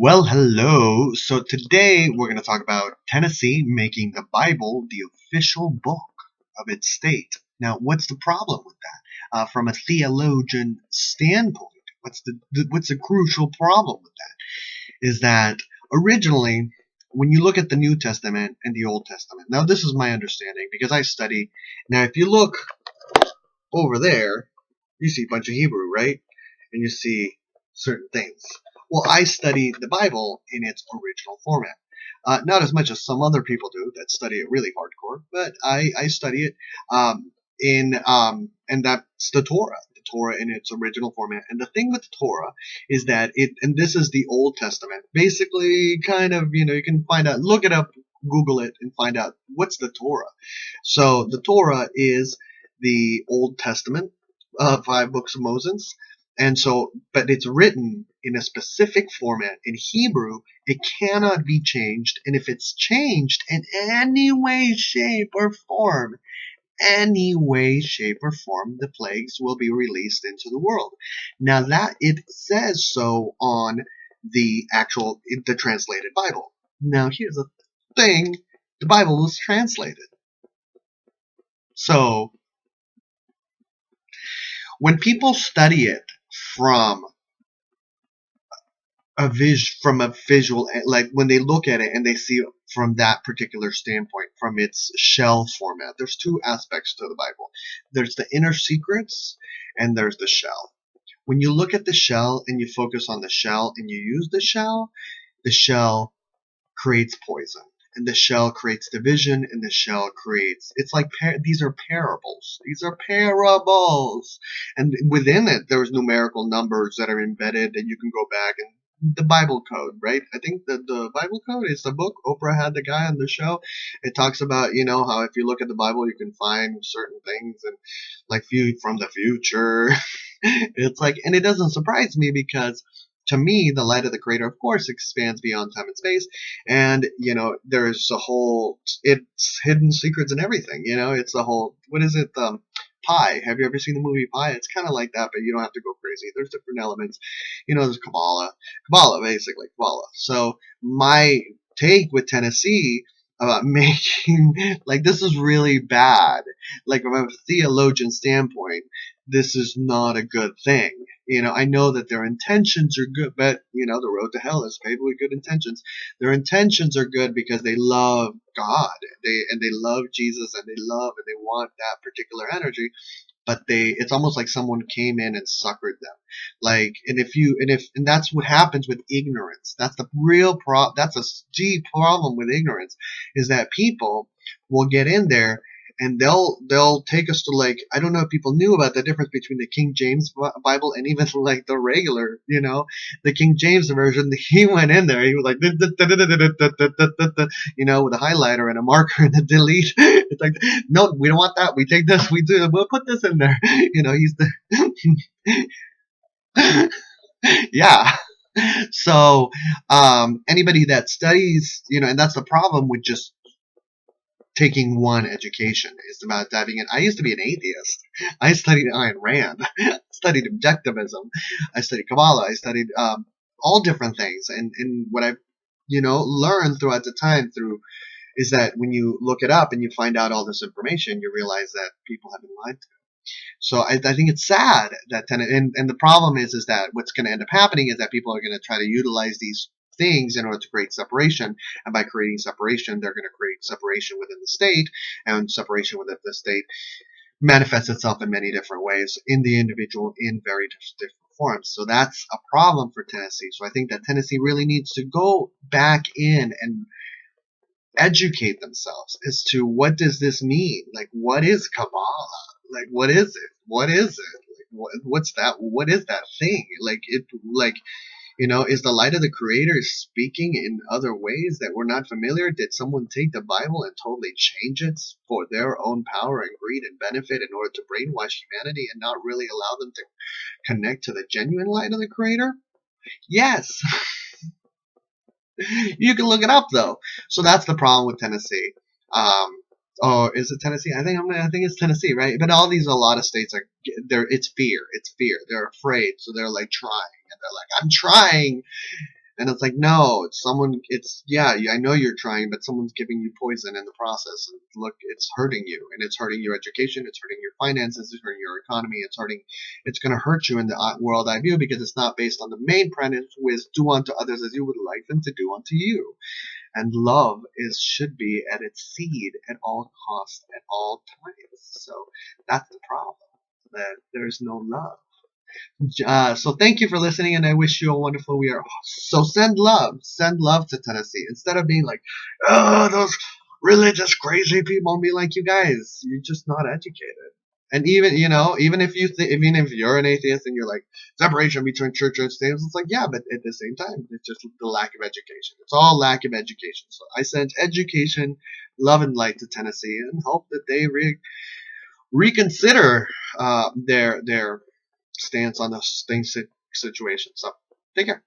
Well, hello. So today we're going to talk about Tennessee making the Bible the official book of its state. Now, what's the problem with that? From a theologian standpoint, what's the crucial problem with that? Is that originally, when you look at the New Testament and the Old Testament, now this is my understanding because I study. Now, if you look over there, you see a bunch of Hebrew, right? And you see certain things. Well, I study the Bible in its original format. Not as much as some other people do that study it really hardcore, but I study it and that's the Torah in its original format. And the thing with the Torah is that and this is the Old Testament. Basically, kind of, you can find out, look it up, Google it, and find out what's the Torah. So the Torah is the Old Testament, five books of Moses. And so, but it's written in a specific format in Hebrew. It cannot be changed. And if it's changed in any way, shape, or form, the plagues will be released into the world. Now that it says so on the translated Bible. Now here's the thing. The Bible was translated. So when people study it from from a visual, like when they look at it and they see from that particular standpoint, from its shell format, there's two aspects to the Bible. There's the inner secrets and there's the shell. When you look at the shell and you focus on the shell and you use the shell creates poison, and the shell creates division, and the shell creates, it's like these are parables, and within it there's numerical numbers that are embedded that you can go back and the Bible code, right? I think that the Bible code is the book. Oprah had the guy on the show. It talks about, how if you look at the Bible, you can find certain things and like from the future. It's like, and it doesn't surprise me because to me, the light of the Creator, of course, expands beyond time and space, and there's it's hidden secrets and everything. It's the whole, what is it? Pi. Have you ever seen the movie Pi? It's kind of like that, but you don't have to go crazy. There's different elements. There's Kabbalah, basically Kabbalah. So my take with Tennessee about making, like, this is really bad. Like, from a theologian standpoint, this is not a good thing. I know that their intentions are good, but the road to hell is paved with good intentions. Their intentions are good because they love God, they love Jesus, and they want that particular energy. But it's almost like someone came in and suckered them. Like, and that's what happens with ignorance. That's the real problem. That's a deep problem with ignorance, is that people will get in there and they'll take us to, like, I don't know if people knew about the difference between the King James Bible and even like the regular, the King James version. He went in there, he was like, with a highlighter and a marker and a delete. It's like, no, we don't want that. We take this. We'll put this in there. He's the yeah. So anybody that studies, and that's the problem with just taking one education, is about diving in. I used to be an atheist. I studied Ayn Rand. I studied objectivism. I studied Kabbalah. I studied all different things. And what I've, learned throughout the time is that when you look it up and you find out all this information, you realize that people have been lied to. So I think it's sad that and the problem is that what's going to end up happening is that people are going to try to utilize these things in order to create separation, and by creating separation, they're going to create separation within the state, and separation within the state manifests itself in many different ways in the individual in very different forms. So that's a problem for Tennessee. So I think that Tennessee really needs to go back in and educate themselves as to what does this mean? Like, what is Kabbalah? Like, what is it? What is it? Like, what's that? What is that thing? Like, is the light of the Creator speaking in other ways that we're not familiar? Did someone take the Bible and totally change it for their own power and greed and benefit in order to brainwash humanity and not really allow them to connect to the genuine light of the Creator? Yes. You can look it up though. So that's the problem with Tennessee. Oh, is it Tennessee? I think it's Tennessee, right? But a lot of states are it's fear. It's fear. They're afraid, so they're like trying, and they're like, I'm trying. And it's like, no, it's someone. It's yeah, I know you're trying, but someone's giving you poison in the process. And look, it's hurting you, and it's hurting your education, it's hurting your finances, it's hurting your economy, it's going to hurt you in the world eye view because it's not based on the main premise, which do unto others as you would like them to do unto you. And love should be at its seed at all costs, at all times. So that's the problem, that there's no love. So thank you for listening, and I wish you a wonderful week. So send love to Tennessee instead of being like, oh, those religious crazy people. And be like, you guys, you're just not educated. And even even if even if you're an atheist and you're like separation between church and state, it's like, yeah, but at the same time, it's just the lack of education. It's all lack of education. So I sent education, love, and light to Tennessee, and hope that they reconsider their stance on the situation. So take care.